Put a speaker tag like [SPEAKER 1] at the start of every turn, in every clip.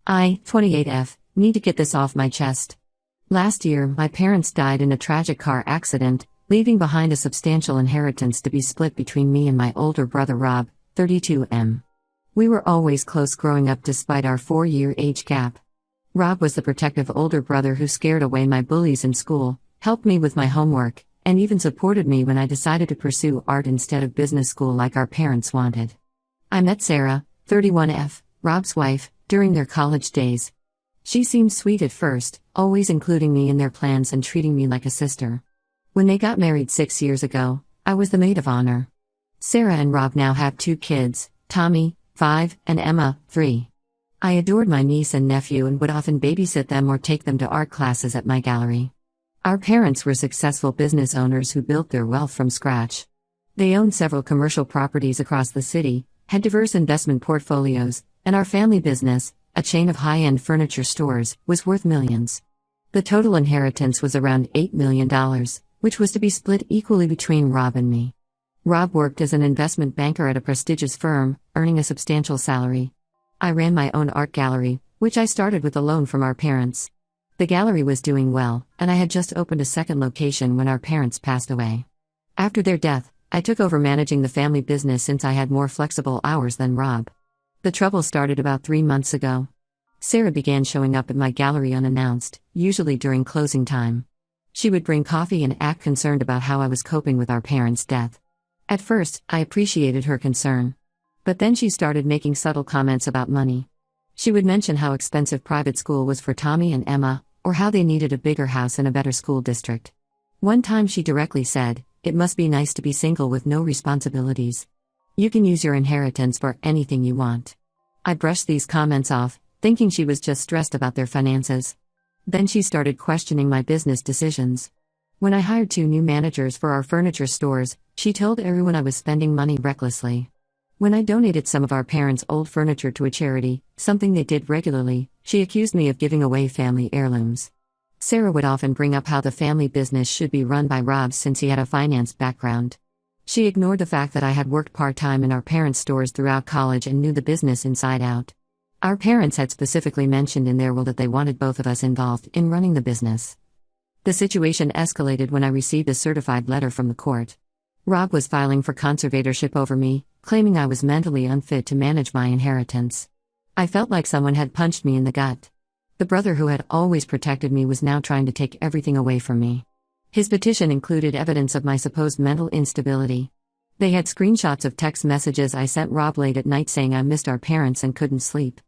[SPEAKER 1] I, 28F, need to get this off my chest. Last year, my parents died in a tragic car accident, leaving behind a substantial inheritance to be split between me and my older brother Rob, 32M. We were always close growing up despite our 4-year age gap. Rob was the protective older brother who scared away my bullies in school, helped me with my homework, and even supported me when I decided to pursue art instead of business school like our parents wanted. I met Sarah, 31F, Rob's wife, during their college days. She seemed sweet at first, always including me in their plans and treating me like a sister. When they got married 6 years ago, I was the maid of honor. Sarah and Rob now have 2 kids, Tommy, 5, and Emma, 3. I adored my niece and nephew and would often babysit them or take them to art classes at my gallery. Our parents were successful business owners who built their wealth from scratch. They owned several commercial properties across the city, had diverse investment portfolios, and our family business, a chain of high-end furniture stores, was worth millions. The total inheritance was around $8 million, which was to be split equally between Rob and me. Rob worked as an investment banker at a prestigious firm, earning a substantial salary. I ran my own art gallery, which I started with a loan from our parents. The gallery was doing well, and I had just opened a second location when our parents passed away. After their death, I took over managing the family business since I had more flexible hours than Rob. The trouble started about 3 months ago. Sarah began showing up at my gallery unannounced, usually during closing time. She would bring coffee and act concerned about how I was coping with our parents' death. At first, I appreciated her concern. But then she started making subtle comments about money. She would mention how expensive private school was for Tommy and Emma, or how they needed a bigger house and a better school district. One time she directly said, "It must be nice to be single with no responsibilities. You can use your inheritance for anything you want." I brushed these comments off, thinking she was just stressed about their finances. Then she started questioning my business decisions. When I hired 2 new managers for our furniture stores, she told everyone I was spending money recklessly. When I donated some of our parents' old furniture to a charity, something they did regularly, she accused me of giving away family heirlooms. Sarah would often bring up how the family business should be run by Rob since he had a finance background. She ignored the fact that I had worked part-time in our parents' stores throughout college and knew the business inside out. Our parents had specifically mentioned in their will that they wanted both of us involved in running the business. The situation escalated when I received a certified letter from the court. Rob was filing for conservatorship over me, claiming I was mentally unfit to manage my inheritance. I felt like someone had punched me in the gut. The brother who had always protected me was now trying to take everything away from me. His petition included evidence of my supposed mental instability. They had screenshots of text messages I sent Rob late at night saying I missed our parents and couldn't sleep.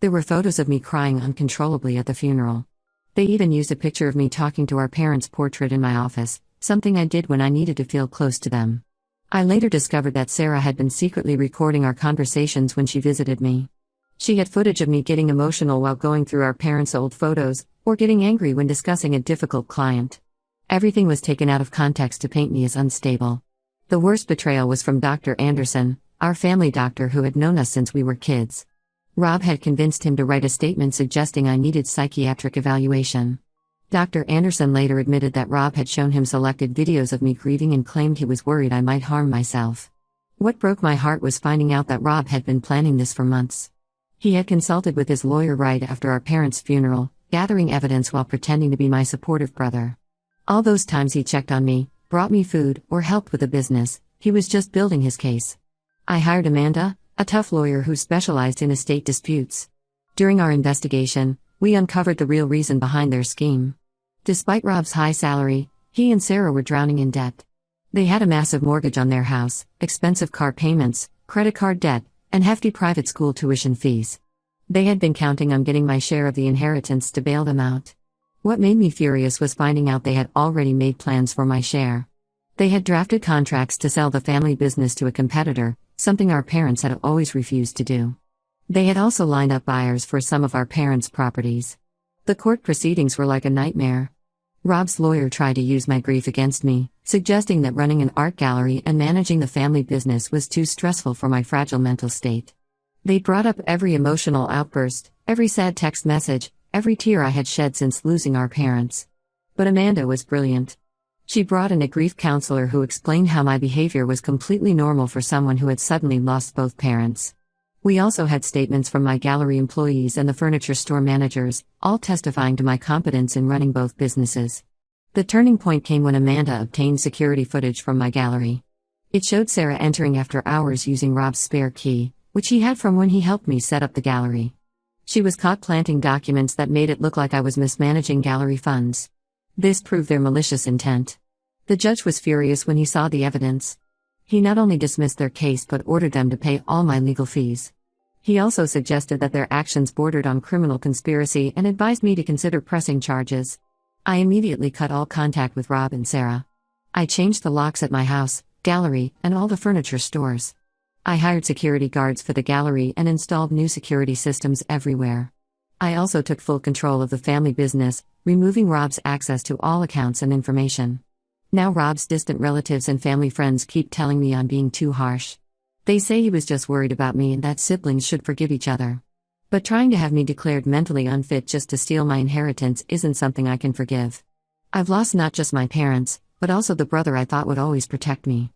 [SPEAKER 1] There were photos of me crying uncontrollably at the funeral. They even used a picture of me talking to our parents' portrait in my office, something I did when I needed to feel close to them. I later discovered that Sarah had been secretly recording our conversations when she visited me. She had footage of me getting emotional while going through our parents' old photos, or getting angry when discussing a difficult client. Everything was taken out of context to paint me as unstable. The worst betrayal was from Dr. Anderson, our family doctor who had known us since we were kids. Rob had convinced him to write a statement suggesting I needed psychiatric evaluation. Dr. Anderson later admitted that Rob had shown him selected videos of me grieving and claimed he was worried I might harm myself. What broke my heart was finding out that Rob had been planning this for months. He had consulted with his lawyer right after our parents' funeral, gathering evidence while pretending to be my supportive brother. All those times he checked on me, brought me food, or helped with the business, he was just building his case. I hired Amanda, a tough lawyer who specialized in estate disputes. During our investigation, we uncovered the real reason behind their scheme. Despite Rob's high salary, he and Sarah were drowning in debt. They had a massive mortgage on their house, expensive car payments, credit card debt, and hefty private school tuition fees. They had been counting on getting my share of the inheritance to bail them out. What made me furious was finding out they had already made plans for my share. They had drafted contracts to sell the family business to a competitor, something our parents had always refused to do. They had also lined up buyers for some of our parents' properties. The court proceedings were like a nightmare. Rob's lawyer tried to use my grief against me, suggesting that running an art gallery and managing the family business was too stressful for my fragile mental state. They brought up every emotional outburst, every sad text message, every tear I had shed since losing our parents. But Amanda was brilliant. She brought in a grief counselor who explained how my behavior was completely normal for someone who had suddenly lost both parents. We also had statements from my gallery employees and the furniture store managers, all testifying to my competence in running both businesses. The turning point came when Amanda obtained security footage from my gallery. It showed Sarah entering after hours using Rob's spare key, which he had from when he helped me set up the gallery. She was caught planting documents that made it look like I was mismanaging gallery funds. This proved their malicious intent. The judge was furious when he saw the evidence. He not only dismissed their case but ordered them to pay all my legal fees. He also suggested that their actions bordered on criminal conspiracy and advised me to consider pressing charges. I immediately cut all contact with Rob and Sarah. I changed the locks at my house, gallery, and all the furniture stores. I hired security guards for the gallery and installed new security systems everywhere. I also took full control of the family business, removing Rob's access to all accounts and information. Now Rob's distant relatives and family friends keep telling me I'm being too harsh. They say he was just worried about me and that siblings should forgive each other. But trying to have me declared mentally unfit just to steal my inheritance isn't something I can forgive. I've lost not just my parents, but also the brother I thought would always protect me.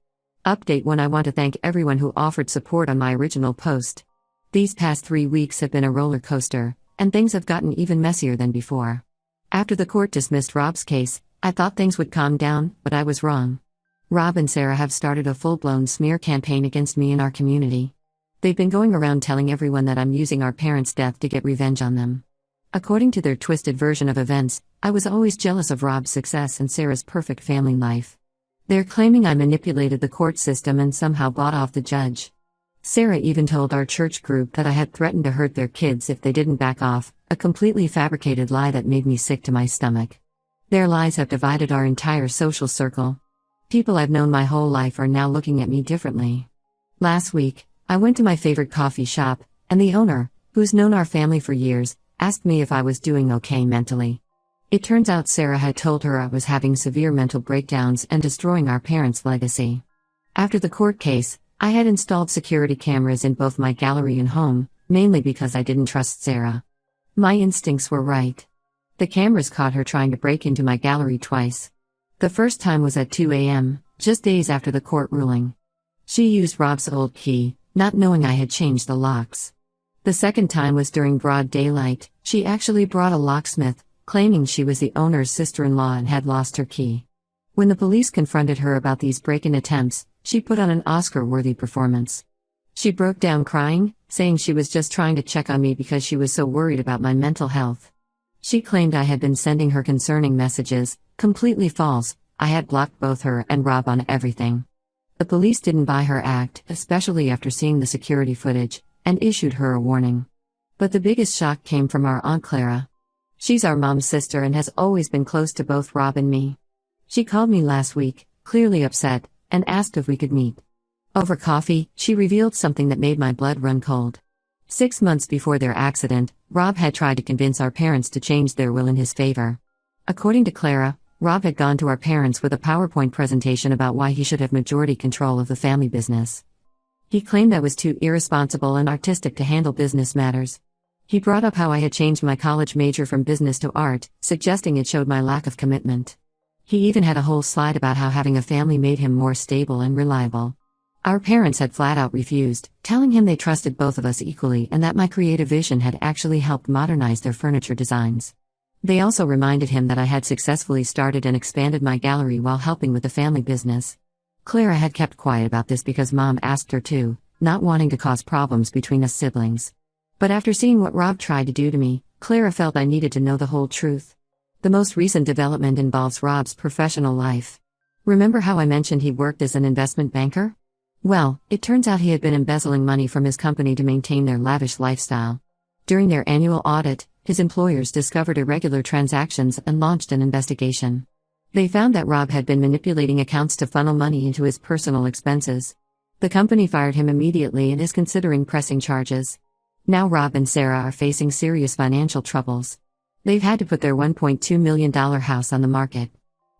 [SPEAKER 1] Update 1: I want to thank everyone who offered support on my original post. These past 3 weeks have been a roller coaster, and things have gotten even messier than before. After the court dismissed Rob's case, I thought things would calm down, but I was wrong. Rob and Sarah have started a full-blown smear campaign against me and our community. They've been going around telling everyone that I'm using our parents' death to get revenge on them. According to their twisted version of events, I was always jealous of Rob's success and Sarah's perfect family life. They're claiming I manipulated the court system and somehow bought off the judge. Sarah even told our church group that I had threatened to hurt their kids if they didn't back off, a completely fabricated lie that made me sick to my stomach. Their lies have divided our entire social circle. People I've known my whole life are now looking at me differently. Last week, I went to my favorite coffee shop, and the owner, who's known our family for years, asked me if I was doing okay mentally. It turns out Sarah had told her I was having severe mental breakdowns and destroying our parents' legacy. After the court case, I had installed security cameras in both my gallery and home, mainly because I didn't trust Sarah. My instincts were right. The cameras caught her trying to break into my gallery twice. The first time was at 2 a.m., just days after the court ruling. She used Rob's old key, not knowing I had changed the locks. The second time was during broad daylight. She actually brought a locksmith, claiming she was the owner's sister-in-law and had lost her key. When the police confronted her about these break-in attempts, she put on an Oscar-worthy performance. She broke down crying, saying she was just trying to check on me because she was so worried about my mental health. She claimed I had been sending her concerning messages. Completely false. I had blocked both her and Rob on everything. The police didn't buy her act, especially after seeing the security footage, and issued her a warning. But the biggest shock came from our Aunt Clara. She's our mom's sister and has always been close to both Rob and me. She called me last week, clearly upset, and asked if we could meet. Over coffee, she revealed something that made my blood run cold. 6 months before their accident, Rob had tried to convince our parents to change their will in his favor. According to Clara, Rob had gone to our parents with a PowerPoint presentation about why he should have majority control of the family business. He claimed I was too irresponsible and artistic to handle business matters. He brought up how I had changed my college major from business to art, suggesting it showed my lack of commitment. He even had a whole slide about how having a family made him more stable and reliable. Our parents had flat out refused, telling him they trusted both of us equally and that my creative vision had actually helped modernize their furniture designs. They also reminded him that I had successfully started and expanded my gallery while helping with the family business. Clara had kept quiet about this because Mom asked her to, not wanting to cause problems between us siblings. But after seeing what Rob tried to do to me, Clara felt I needed to know the whole truth. The most recent development involves Rob's professional life. Remember how I mentioned he worked as an investment banker? Well, it turns out he had been embezzling money from his company to maintain their lavish lifestyle. During their annual audit, his employers discovered irregular transactions and launched an investigation. They found that Rob had been manipulating accounts to funnel money into his personal expenses. The company fired him immediately and is considering pressing charges. Now Rob and Sarah are facing serious financial troubles. They've had to put their $1.2 million house on the market.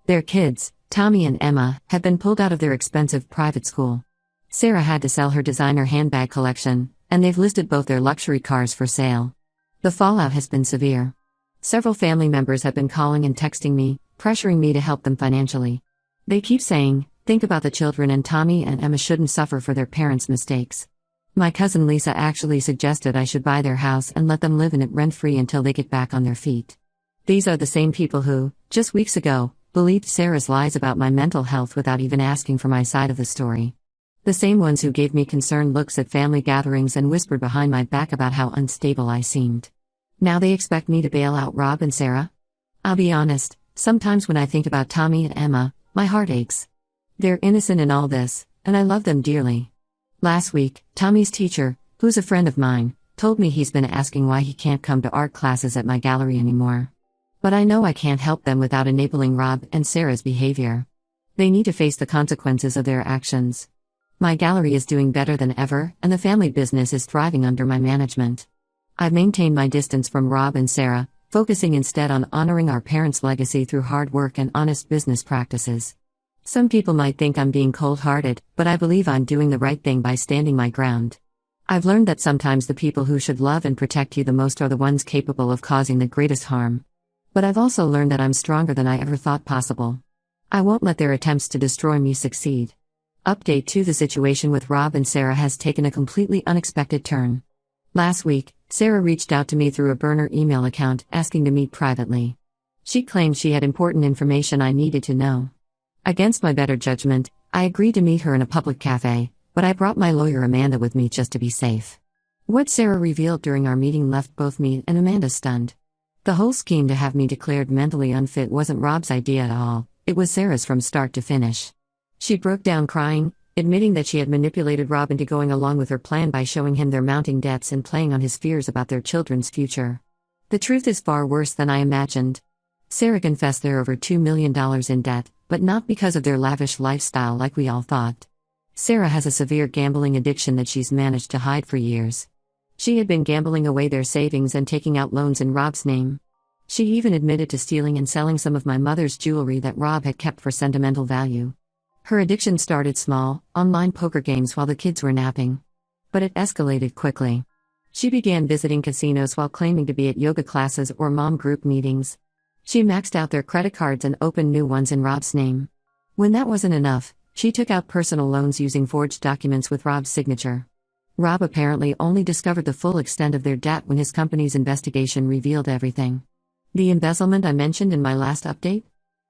[SPEAKER 1] Their kids, Tommy and Emma, have been pulled out of their expensive private school. Sarah had to sell her designer handbag collection, and they've listed both their luxury cars for sale. The fallout has been severe. Several family members have been calling and texting me, pressuring me to help them financially. They keep saying, think about the children and Tommy and Emma shouldn't suffer for their parents' mistakes. My cousin Lisa actually suggested I should buy their house and let them live in it rent-free until they get back on their feet. These are the same people who, just weeks ago, believed Sarah's lies about my mental health without even asking for my side of the story. The same ones who gave me concerned looks at family gatherings and whispered behind my back about how unstable I seemed. Now they expect me to bail out Rob and Sarah? I'll be honest, sometimes when I think about Tommy and Emma, my heart aches. They're innocent in all this, and I love them dearly. Last week, Tommy's teacher, who's a friend of mine, told me he's been asking why he can't come to art classes at my gallery anymore. But I know I can't help them without enabling Rob and Sarah's behavior. They need to face the consequences of their actions. My gallery is doing better than ever, and the family business is thriving under my management. I've maintained my distance from Rob and Sarah, focusing instead on honoring our parents' legacy through hard work and honest business practices. Some people might think I'm being cold-hearted, but I believe I'm doing the right thing by standing my ground. I've learned that sometimes the people who should love and protect you the most are the ones capable of causing the greatest harm. But I've also learned that I'm stronger than I ever thought possible. I won't let their attempts to destroy me succeed. Update 2: The situation with Rob and Sarah has taken a completely unexpected turn. Last week, Sarah reached out to me through a burner email account asking to meet privately. She claimed she had important information I needed to know. Against my better judgment, I agreed to meet her in a public cafe, but I brought my lawyer Amanda with me just to be safe. What Sarah revealed during our meeting left both me and Amanda stunned. The whole scheme to have me declared mentally unfit wasn't Rob's idea at all, it was Sarah's from start to finish. She broke down crying, admitting that she had manipulated Rob into going along with her plan by showing him their mounting debts and playing on his fears about their children's future. The truth is far worse than I imagined. Sarah confessed they're over $2 million in debt, but not because of their lavish lifestyle like we all thought. Sarah has a severe gambling addiction that she's managed to hide for years. She had been gambling away their savings and taking out loans in Rob's name. She even admitted to stealing and selling some of my mother's jewelry that Rob had kept for sentimental value. Her addiction started small, online poker games while the kids were napping. But it escalated quickly. She began visiting casinos while claiming to be at yoga classes or mom group meetings. She maxed out their credit cards and opened new ones in Rob's name. When that wasn't enough, she took out personal loans using forged documents with Rob's signature. Rob apparently only discovered the full extent of their debt when his company's investigation revealed everything. The embezzlement I mentioned in my last update?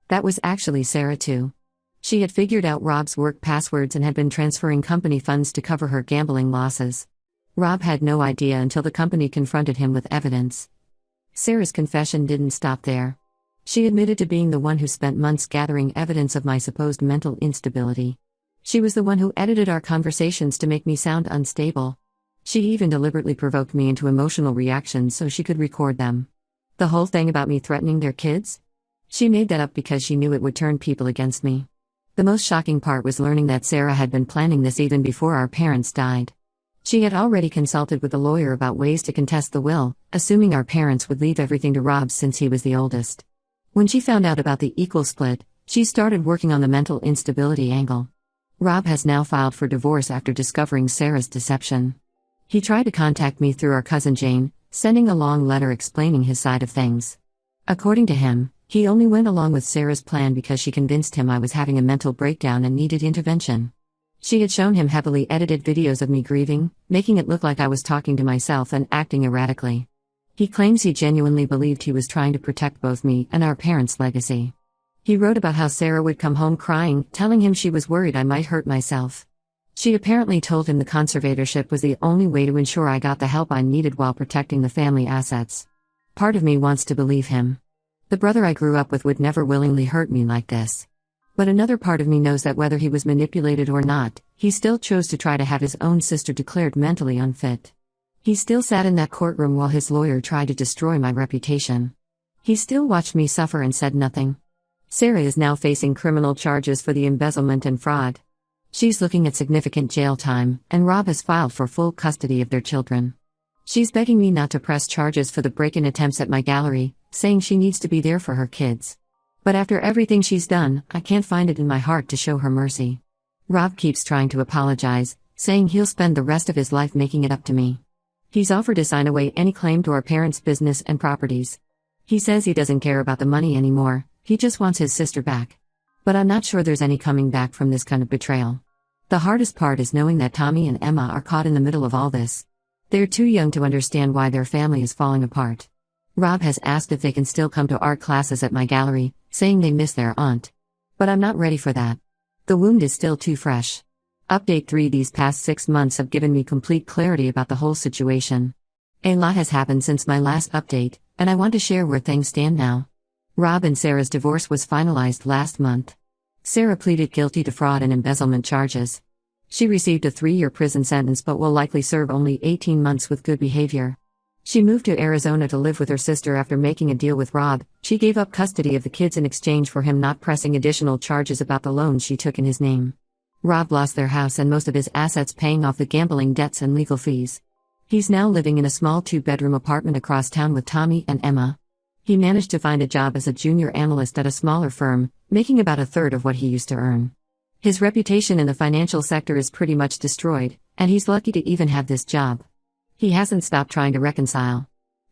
[SPEAKER 1] That was actually Sarah too. She had figured out Rob's work passwords and had been transferring company funds to cover her gambling losses. Rob had no idea until the company confronted him with evidence. Sarah's confession didn't stop there. She admitted to being the one who spent months gathering evidence of my supposed mental instability. She was the one who edited our conversations to make me sound unstable. She even deliberately provoked me into emotional reactions so she could record them. The whole thing about me threatening their kids? She made that up because she knew it would turn people against me. The most shocking part was learning that Sarah had been planning this even before our parents died. She had already consulted with a lawyer about ways to contest the will, assuming our parents would leave everything to Rob since he was the oldest. When she found out about the equal split, she started working on the mental instability angle. Rob has now filed for divorce after discovering Sarah's deception. He tried to contact me through our cousin Jane, sending a long letter explaining his side of things. According to him, he only went along with Sarah's plan because she convinced him I was having a mental breakdown and needed intervention. She had shown him heavily edited videos of me grieving, making it look like I was talking to myself and acting erratically. He claims he genuinely believed he was trying to protect both me and our parents' legacy. He wrote about how Sarah would come home crying, telling him she was worried I might hurt myself. She apparently told him the conservatorship was the only way to ensure I got the help I needed while protecting the family assets. Part of me wants to believe him. The brother I grew up with would never willingly hurt me like this. But another part of me knows that whether he was manipulated or not, he still chose to try to have his own sister declared mentally unfit. He still sat in that courtroom while his lawyer tried to destroy my reputation. He still watched me suffer and said nothing. Sarah is now facing criminal charges for the embezzlement and fraud. She's looking at significant jail time, and Rob has filed for full custody of their children. She's begging me not to press charges for the break-in attempts at my gallery, saying she needs to be there for her kids. But after everything she's done, I can't find it in my heart to show her mercy. Rob keeps trying to apologize, saying he'll spend the rest of his life making it up to me. He's offered to sign away any claim to our parents' business and properties. He says he doesn't care about the money anymore, he just wants his sister back. But I'm not sure there's any coming back from this kind of betrayal. The hardest part is knowing that Tommy and Emma are caught in the middle of all this. They're too young to understand why their family is falling apart. Rob has asked if they can still come to art classes at my gallery, saying they miss their aunt. But I'm not ready for that. The wound is still too fresh. Update 3: These past 6 months have given me complete clarity about the whole situation. A lot has happened since my last update, and I want to share where things stand now. Rob and Sarah's divorce was finalized last month. Sarah pleaded guilty to fraud and embezzlement charges. She received a 3-year prison sentence but will likely serve only 18 months with good behavior. She moved to Arizona to live with her sister after making a deal with Rob. She gave up custody of the kids in exchange for him not pressing additional charges about the loans she took in his name. Rob lost their house and most of his assets, paying off the gambling debts and legal fees. He's now living in a small 2-bedroom apartment across town with Tommy and Emma. He managed to find a job as a junior analyst at a smaller firm, making about a third of what he used to earn. His reputation in the financial sector is pretty much destroyed, and he's lucky to even have this job. He hasn't stopped trying to reconcile.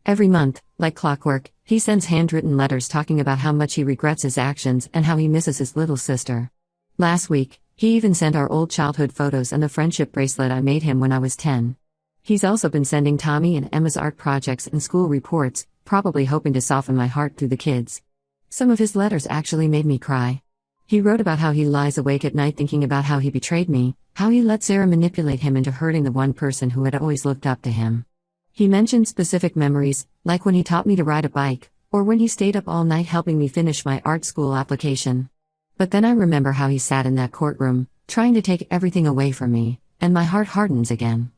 [SPEAKER 1] Every month, like clockwork, he sends handwritten letters talking about how much he regrets his actions and how he misses his little sister. Last week, he even sent our old childhood photos and the friendship bracelet I made him when I was 10. He's also been sending Tommy and Emma's art projects and school reports, probably hoping to soften my heart through the kids. Some of his letters actually made me cry. He wrote about how he lies awake at night thinking about how he betrayed me, how he let Sarah manipulate him into hurting the one person who had always looked up to him. He mentioned specific memories, like when he taught me to ride a bike, or when he stayed up all night helping me finish my art school application. But then I remember how he sat in that courtroom, trying to take everything away from me, and my heart hardens again.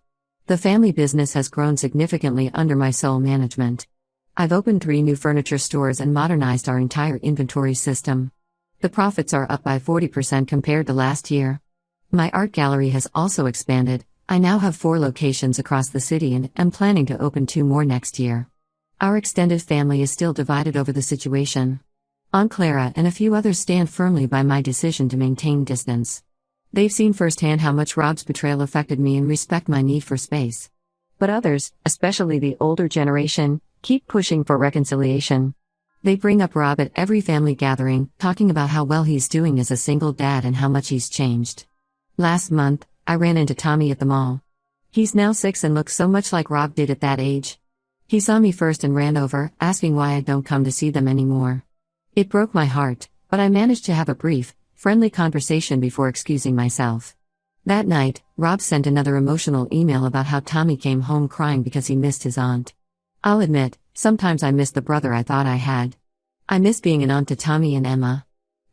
[SPEAKER 1] The family business has grown significantly under my sole management. I've opened 3 new furniture stores and modernized our entire inventory system. The profits are up by 40% compared to last year. My art gallery has also expanded. I now have 4 locations across the city and am planning to open 2 more next year. Our extended family is still divided over the situation. Aunt Clara and a few others stand firmly by my decision to maintain distance. They've seen firsthand how much Rob's betrayal affected me and respect my need for space. But others, especially the older generation, keep pushing for reconciliation. They bring up Rob at every family gathering, talking about how well he's doing as a single dad and how much he's changed. Last month, I ran into Tommy at the mall. He's now 6 and looks so much like Rob did at that age. He saw me first and ran over, asking why I don't come to see them anymore. It broke my heart, but I managed to have a brief, friendly conversation before excusing myself. That night, Rob sent another emotional email about how Tommy came home crying because he missed his aunt. I'll admit, sometimes I miss the brother I thought I had. I miss being an aunt to Tommy and Emma.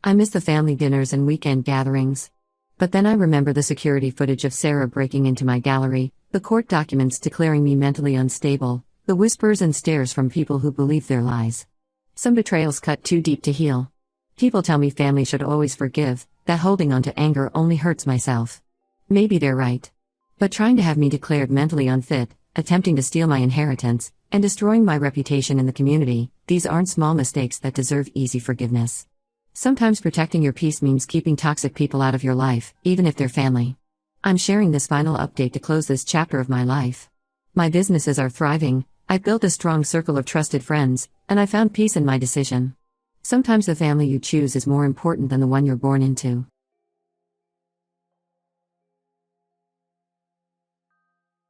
[SPEAKER 1] I miss the family dinners and weekend gatherings. But then I remember the security footage of Sarah breaking into my gallery, the court documents declaring me mentally unstable, the whispers and stares from people who believe their lies. Some betrayals cut too deep to heal. People tell me family should always forgive, that holding on to anger only hurts myself. Maybe they're right. But trying to have me declared mentally unfit, attempting to steal my inheritance, and destroying my reputation in the community, these aren't small mistakes that deserve easy forgiveness. Sometimes protecting your peace means keeping toxic people out of your life, even if they're family. I'm sharing this final update to close this chapter of my life. My businesses are thriving, I've built a strong circle of trusted friends, and I found peace in my decision. Sometimes the family you choose is more important than the one you're born into.